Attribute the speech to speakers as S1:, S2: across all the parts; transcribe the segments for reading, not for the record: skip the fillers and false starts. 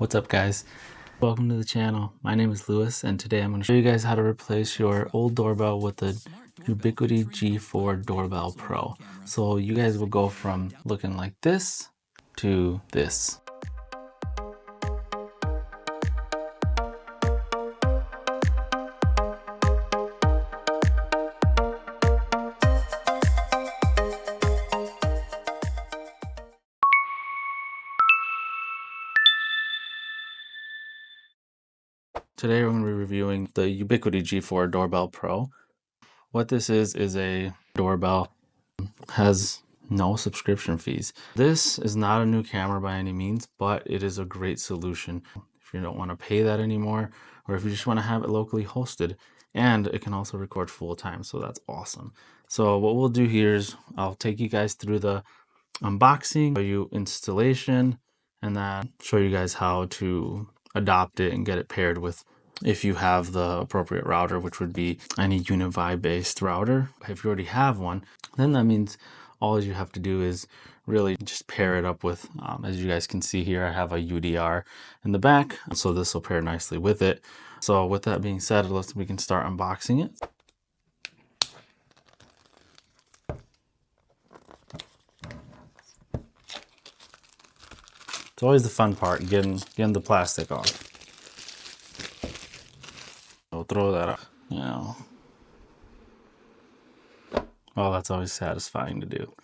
S1: What's up, guys? Welcome to the channel. My name is Lewis, and today I'm going to show you guys how to replace your old doorbell with the Ubiquiti G4 Doorbell Pro. So you guys will go from looking like this to this. Today we're going to be reviewing the Ubiquiti G4 Doorbell Pro. What this is a doorbell, has no subscription fees. This is not a new camera by any means, but it is a great solution if you don't want to pay that anymore, or if you just want to have it locally hosted. And it can also record full time, so that's awesome. So what we'll do here is I'll take you guys through the unboxing, show you installation, and then show you guys how to adopt it and get it paired with, if you have the appropriate router, which would be any UniFi based router. If you already have one, then that means all you have to do is really just pair it up with, as you guys can see here, I have a UDR in the back, so this will pair nicely with it. So with that being said, we can start unboxing it. It's always the fun part, getting the plastic off. So throw that up, you know. Oh, that's always satisfying to do.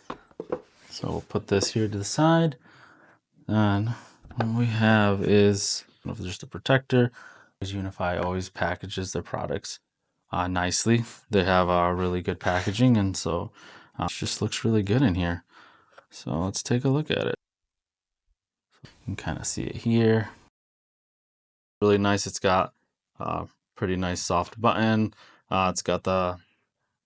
S1: So we'll put this here to the side. And what we have is just a protector. UniFi always packages their products nicely. They have really good packaging, and so it just looks really good in here. So let's take a look at it. You can kind of see it here. Really nice. It's got a pretty nice soft button. It's got the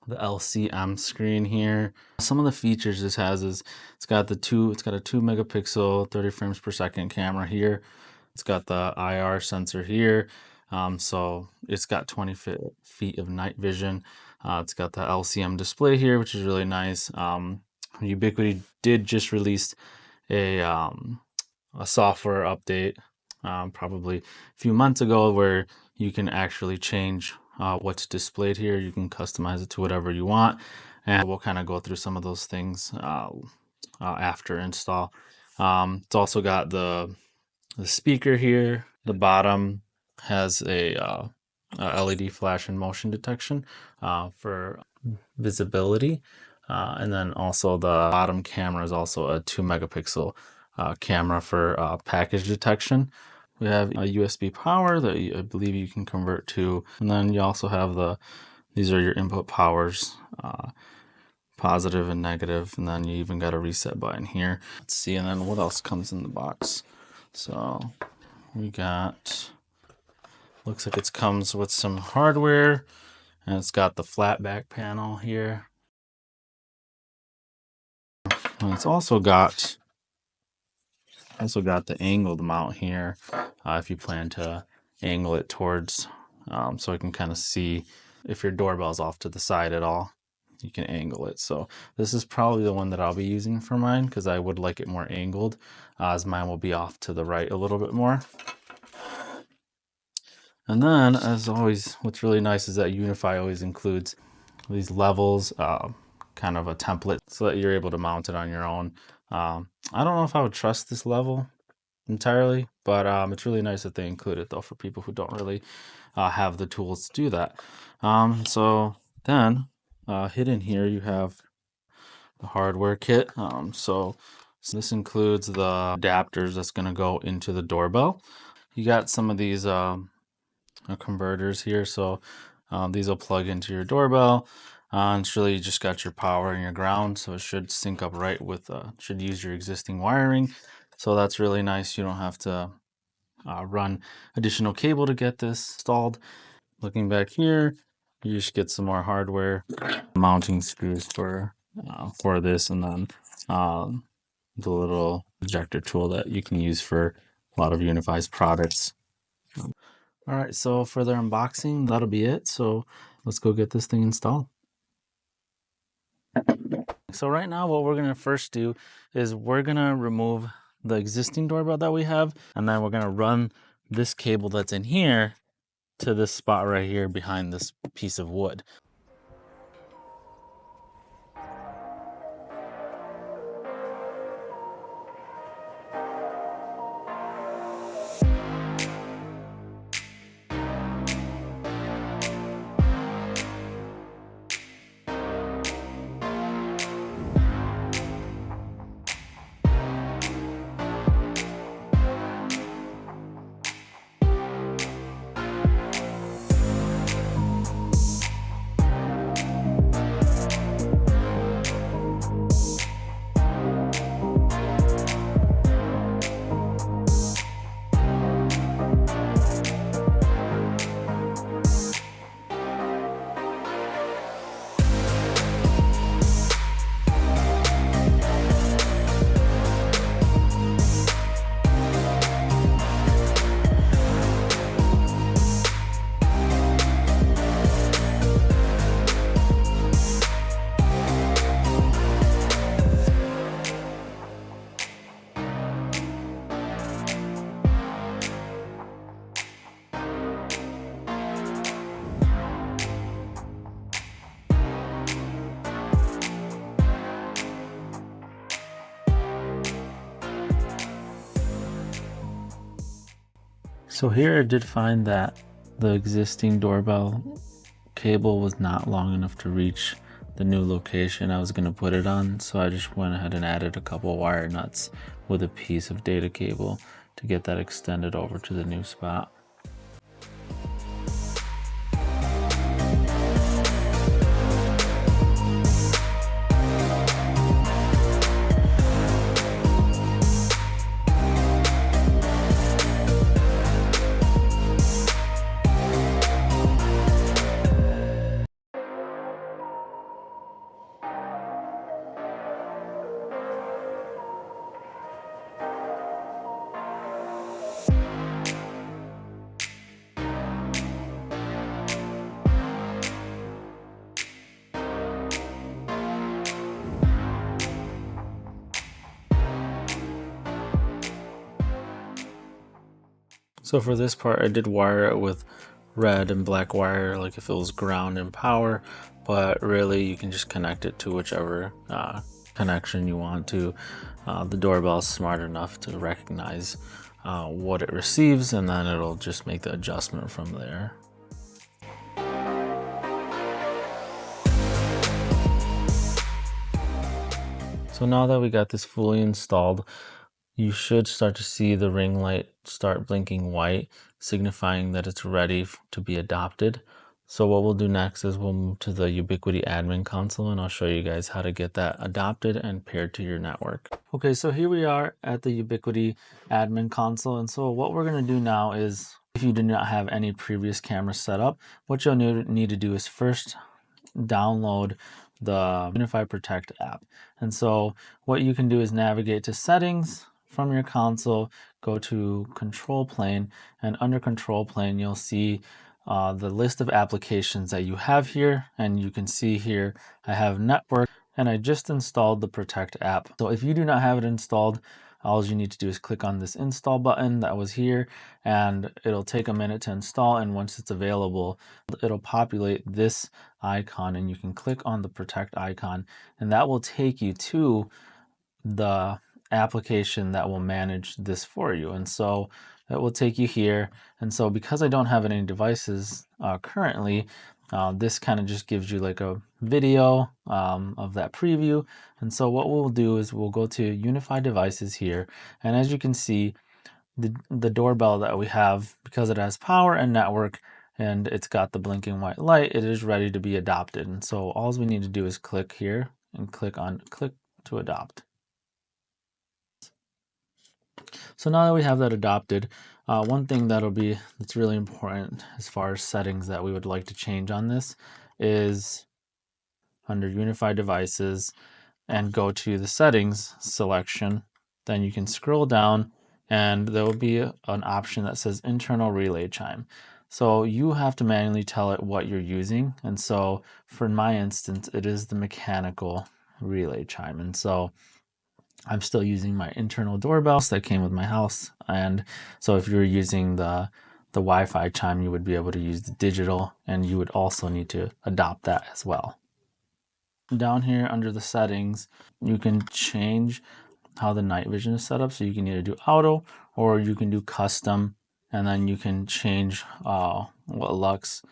S1: LCM screen here. Some of the features this has is it's got a 2 megapixel 30 frames per second camera here. It's got the IR sensor here. So it's got 20 feet of night vision. It's got the LCM display here, which is really nice. Ubiquiti did just release a software update probably a few months ago, where you can actually change what's displayed here. You can customize it to whatever you want, and we'll kind of go through some of those things after install. It's also got the speaker here. The bottom has a LED flash and motion detection for visibility, and then also the bottom camera is also a 2 megapixel camera for package detection. We have a USB power that I believe you can convert to, and then you also have these are your input powers, positive and negative, and then you even got a reset button here. Let's see, and then what else comes in the box? So we got, looks like it comes with some hardware, and it's got the flat back panel here. And it's also got the angled mount here, if you plan to angle it towards, so I can kind of see if your doorbell's off to the side at all, you can angle it. So this is probably the one that I'll be using for mine, because I would like it more angled, as mine will be off to the right a little bit more. And then, as always, what's really nice is that UniFi always includes these levels, kind of a template, so that you're able to mount it on your own. I don't know if I would trust this level entirely, but it's really nice that they include it, though, for people who don't really have the tools to do that. So then hidden here you have the hardware kit. So this includes the adapters that's going to go into the doorbell. You got some of these converters here, so these will plug into your doorbell. And it's really, you just got your power and your ground, so it should sync up right with, should use your existing wiring. So that's really nice. You don't have to run additional cable to get this installed. Looking back here, you just get some more hardware, mounting screws for this, and then the little ejector tool that you can use for a lot of UniFi's products. All right, so for their unboxing, that'll be it. So let's go get this thing installed. So right now, what we're gonna first do is we're gonna remove the existing doorbell that we have, and then we're gonna run this cable that's in here to this spot right here behind this piece of wood. So here I did find that the existing doorbell cable was not long enough to reach the new location I was going to put it on, so I just went ahead and added a couple wire nuts with a piece of data cable to get that extended over to the new spot. So for this part, I did wire it with red and black wire, like if it was ground and power, but really you can just connect it to whichever connection you want to. The doorbell is smart enough to recognize what it receives, and then it'll just make the adjustment from there. So now that we got this fully installed, you should start to see the ring light start blinking white, signifying that it's ready to be adopted. So what we'll do next is we'll move to the Ubiquiti admin console, and I'll show you guys how to get that adopted and paired to your network. Okay, so here we are at the Ubiquiti admin console. And so what we're gonna do now is, if you do not have any previous cameras set up, what you'll need to do is first download the UniFi Protect app. And so what you can do is navigate to settings from your console, go to control plane, and under control plane you'll see the list of applications that you have here, and you can see here I have network, and I just installed the Protect app. So if you do not have it installed, all you need to do is click on this install button that was here, and it'll take a minute to install, and once it's available it'll populate this icon, and you can click on the Protect icon, and that will take you to the application that will manage this for you. And so that will take you here. And so because I don't have any devices currently, this kind of just gives you like a video of that preview. And so what we'll do is we'll go to UniFi devices here, and as you can see, the doorbell that we have, because it has power and network and it's got the blinking white light, it is ready to be adopted. And so all we need to do is click here and click to adopt. So now that we have that adopted, one thing that's really important as far as settings that we would like to change on this is under UniFi devices, and go to the settings selection. Then you can scroll down and there will be an option that says internal relay chime. So you have to manually tell it what you're using. And so for my instance, it is the mechanical relay chime. And so I'm still using my internal doorbells that came with my house. And so if you're using the Wi-Fi chime, you would be able to use the digital, and you would also need to adopt that as well. Down here under the settings, you can change how the night vision is set up. So you can either do auto or you can do custom, and then you can change what lux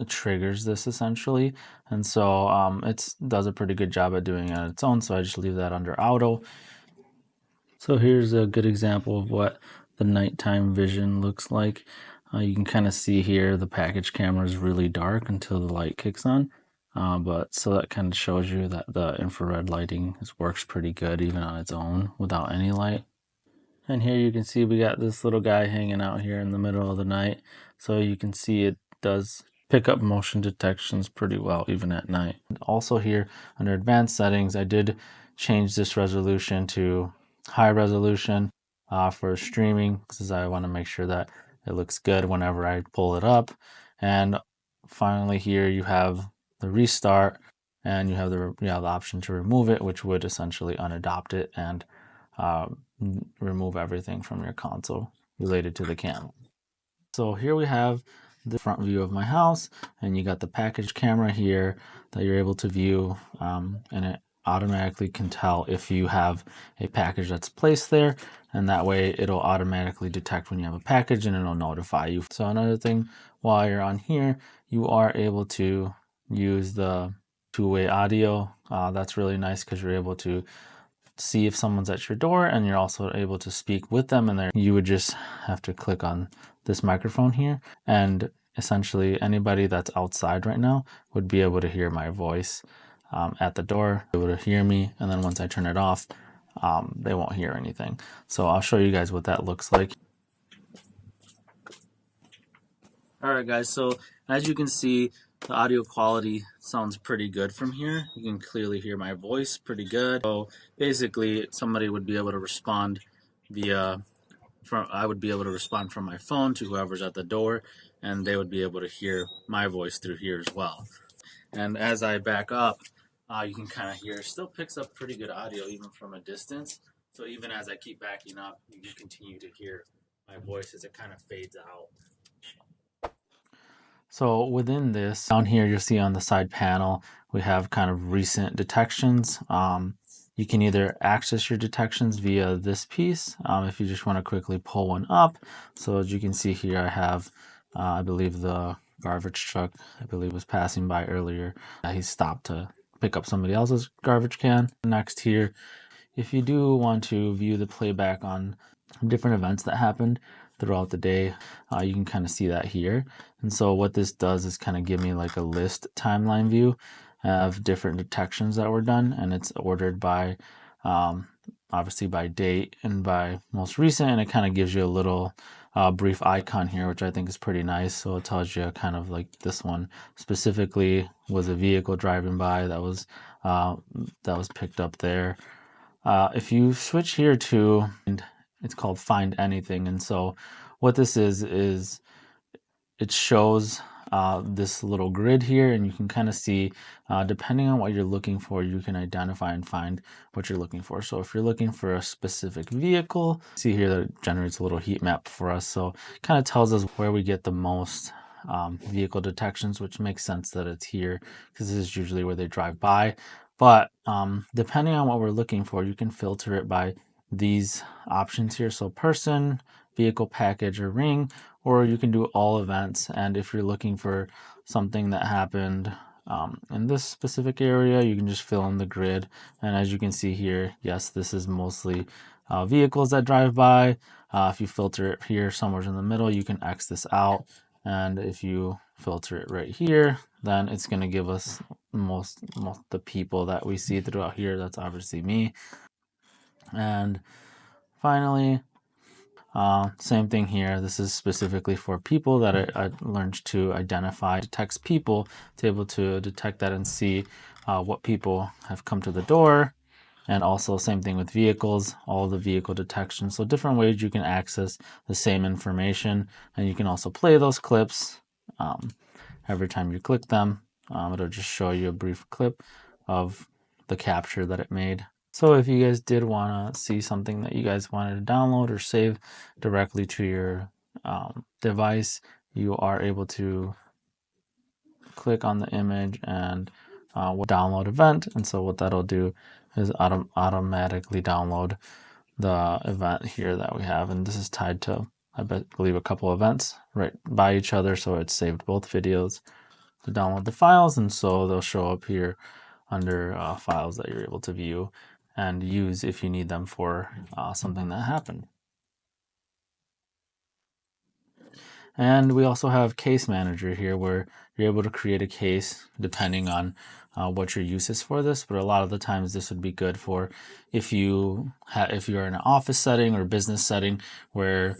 S1: triggers this essentially. And so it does a pretty good job at doing it on its own. So I just leave that under auto. So here's a good example of what the nighttime vision looks like. You can kind of see here the package camera is really dark until the light kicks on. But so that kind of shows you that the infrared lighting works pretty good even on its own without any light. And here you can see we got this little guy hanging out here in the middle of the night. So you can see it does pick up motion detections pretty well even at night. And also here under advanced settings, I did change this resolution to high resolution for streaming because I want to make sure that it looks good whenever I pull it up. And finally here you have the restart, and you have the option to remove it, which would essentially unadopt it and remove everything from your console related to the camera. So here we have the front view of my house, and you got the package camera here that you're able to view, and it automatically can tell if you have a package that's placed there, and that way it'll automatically detect when you have a package and it'll notify you. So another thing, while you're on here, you are able to use the two-way audio. That's really nice because you're able to see if someone's at your door, and you're also able to speak with them. And there you would just have to click on this microphone here, and essentially anybody that's outside right now would be able to hear my voice at the door, able to hear me. And then once I turn it off, they won't hear anything. So I'll show you guys what that looks like. All right, guys, so as you can see, the audio quality sounds pretty good from here. You can clearly hear my voice pretty good. So basically, somebody would be able to respond I would be able to respond from my phone to whoever's at the door, and they would be able to hear my voice through here as well. And as I back up, you can kind of hear, it still picks up pretty good audio even from a distance. So even as I keep backing up, you can continue to hear my voice as it kind of fades out. So within this, down here, you'll see on the side panel, we have kind of recent detections. You can either access your detections via this piece, if you just want to quickly pull one up. So as you can see here, I have, I believe the garbage truck, I believe was passing by earlier. He stopped to pick up somebody else's garbage can. Next here, if you do want to view the playback on different events that happened throughout the day, you can kind of see that here. And so what this does is kind of give me like a list timeline view of different detections that were done, and it's ordered by obviously by date and by most recent, and it kind of gives you a little brief icon here, which I think is pretty nice. So it tells you kind of like this one specifically was a vehicle driving by that was picked up there. If you switch here to, it's called Find Anything. And so what this is it shows this little grid here, and you can kind of see, depending on what you're looking for, you can identify and find what you're looking for. So if you're looking for a specific vehicle, see here that it generates a little heat map for us. So it kind of tells us where we get the most vehicle detections, which makes sense that it's here because this is usually where they drive by. But depending on what we're looking for, you can filter it by these options here. So person, vehicle, package, or ring, or you can do all events. And if you're looking for something that happened in this specific area, you can just fill in the grid. And as you can see here, yes, this is mostly vehicles that drive by. If you filter it here somewhere in the middle, you can X this out. And if you filter it right here, then it's going to give us most the people that we see throughout here. That's obviously me. And finally, same thing here. This is specifically for people that I learned to identify, detects people, to able to detect that and see what people have come to the door. And also same thing with vehicles, all the vehicle detection. So different ways you can access the same information, and you can also play those clips every time you click them. It'll just show you a brief clip of the capture that it made. So if you guys did want to see something that you guys wanted to download or save directly to your device, you are able to click on the image and download event. And so what that'll do is automatically download the event here that we have. And this is tied to, I believe, a couple events right by each other. So it's saved both videos to download the files. And so they'll show up here under files that you're able to view and use if you need them for something that happened. And we also have Case Manager here where you're able to create a case depending on what your use is for this. But a lot of the times this would be good for if you're in an office setting or business setting where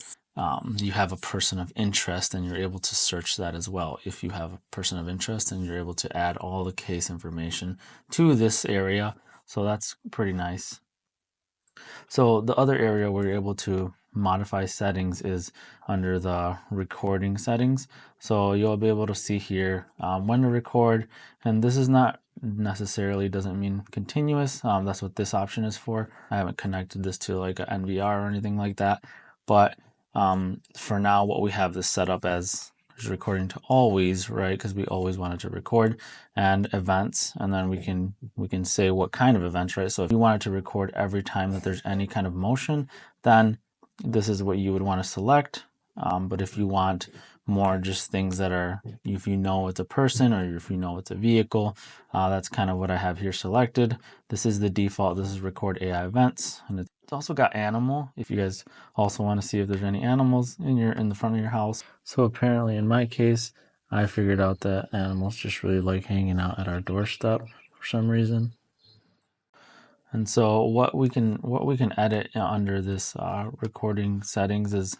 S1: you have a person of interest, and you're able to search that as well. If you have a person of interest, and you're able to add all the case information to this area. So that's pretty nice. So the other area where you're able to modify settings is under the recording settings. So you'll be able to see here when to record, and this is not necessarily doesn't mean continuous. That's what this option is for. I haven't connected this to like an NVR or anything like that, but for now what we have this set up as is recording to always, right? Because we always wanted to record, and events, and then we can say what kind of events, right? So if you wanted to record every time that there's any kind of motion, then this is what you would want to select. But if you want more just things that are, if you know it's a person or if you know it's a vehicle, that's kind of what I have here selected. This is the default. This is record AI events, and it's also got animal if you guys also want to see if there's any animals in the front of your house. So apparently in my case, I figured out that animals just really like hanging out at our doorstep for some reason. And so what we can edit under this recording settings is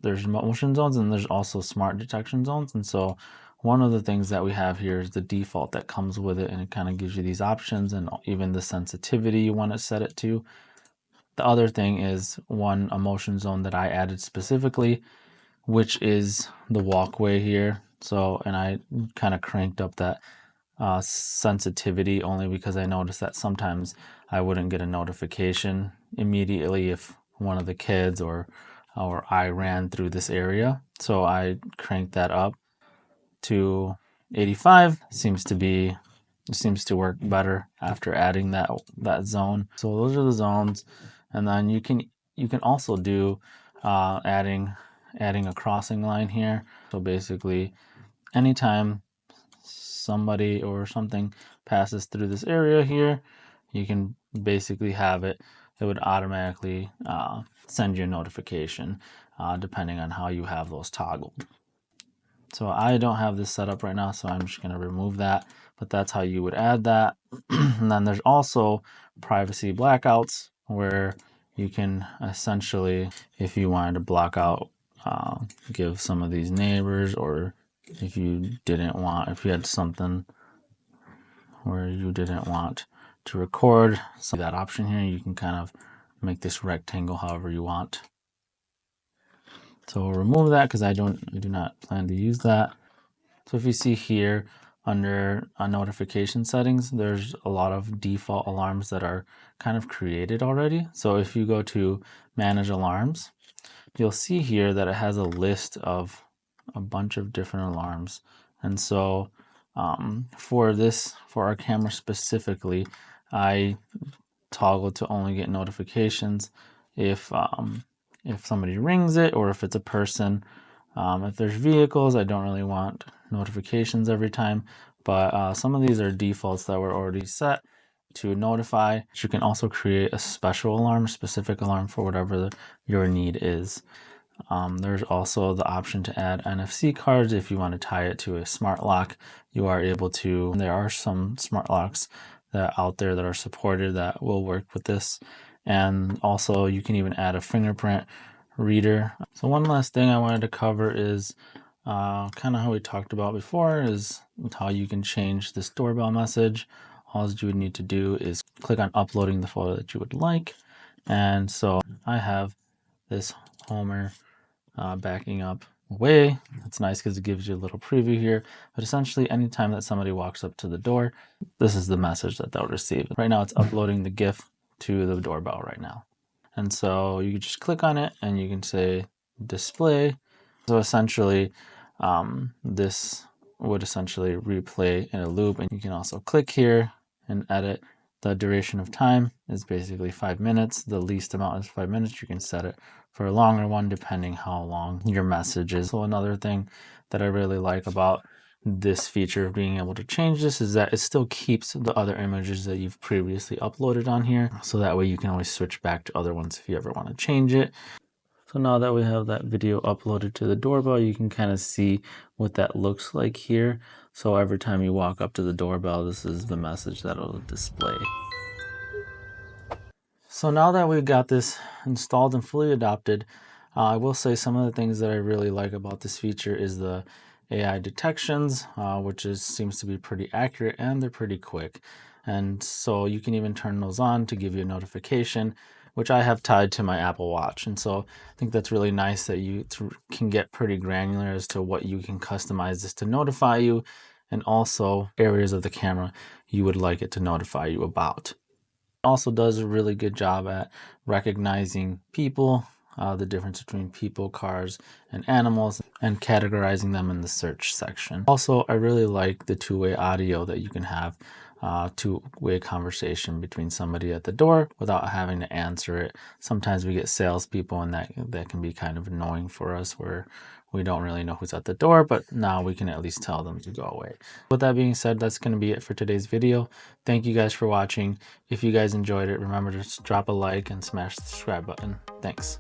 S1: there's motion zones, and there's also smart detection zones. And so one of the things that we have here is the default that comes with it, and it kind of gives you these options and even the sensitivity you want to set it to. The other thing is one motion zone that I added specifically, which is the walkway here. So, and I kind of cranked up that sensitivity only because I noticed that sometimes I wouldn't get a notification immediately if one of the kids or I ran through this area. So I cranked that up to 85. Seems to work better after adding that zone. So those are the zones, and then you can also do adding a crossing line here. So basically anytime somebody or something passes through this area here, you can basically have it would automatically send you a notification depending on how you have those toggled. So I don't have this set up right now, so I'm just going to remove that, but that's how you would add that. And then there's also privacy blackouts where you can essentially, if you wanted to block out, give some of these neighbors, or if you had something where you didn't want to record, so that option here, you can kind of make this rectangle however you want. So we'll remove that because I do not plan to use that. So if you see here under notification settings, there's a lot of default alarms that are kind of created already. So if you go to manage alarms, you'll see here that it has a list of a bunch of different alarms. And so for our camera specifically, I toggle to only get notifications if somebody rings it, or if it's a person. If there's vehicles, I don't really want notifications every time, but some of these are defaults that were already set to notify. You can also create a special alarm, specific alarm for whatever your need is. There's also the option to add NFC cards if you want to tie it to a smart lock. You are able to. There are some smart locks that out there that are supported that will work with this, and also you can even add a fingerprint reader. So one last thing I wanted to cover is kind of how we talked about before, is how you can change this doorbell message. All you would need to do is click on uploading the photo that you would like, and so I have this Homer backing up away. It's nice because it gives you a little preview here, but essentially anytime that somebody walks up to the door, this is the message that they'll receive. Right now it's uploading the GIF to the doorbell right now. And so you can just click on it and you can say display. So essentially, this would essentially replay in a loop. And you can also click here and edit. The duration of time is basically 5 minutes. The least amount is 5 minutes. You can set it for a longer one depending how long your message is. So another thing that I really like about this feature of being able to change this is that it still keeps the other images that you've previously uploaded on here. So that way you can always switch back to other ones if you ever want to change it. So now that we have that video uploaded to the doorbell, you can kind of see what that looks like here. So every time you walk up to the doorbell, this is the message that it'll display. So now that we've got this installed and fully adopted, I will say some of the things that I really like about this feature is the AI detections, which seems to be pretty accurate and they're pretty quick. And so you can even turn those on to give you a notification, which I have tied to my Apple Watch. And so I think that's really nice that you can get pretty granular as to what you can customize this to notify you, and also areas of the camera you would like it to notify you about. Also does a really good job at recognizing people, the difference between people, cars, and animals, and categorizing them in the search section. Also, I really like the two-way audio that you can have, two-way conversation between somebody at the door without having to answer it. Sometimes we get salespeople, and that can be kind of annoying for us, where we don't really know who's at the door, but now we can at least tell them to go away. With that being said, that's going to be it for today's video. Thank you guys for watching. If you guys enjoyed it, remember to drop a like and smash the subscribe button. Thanks.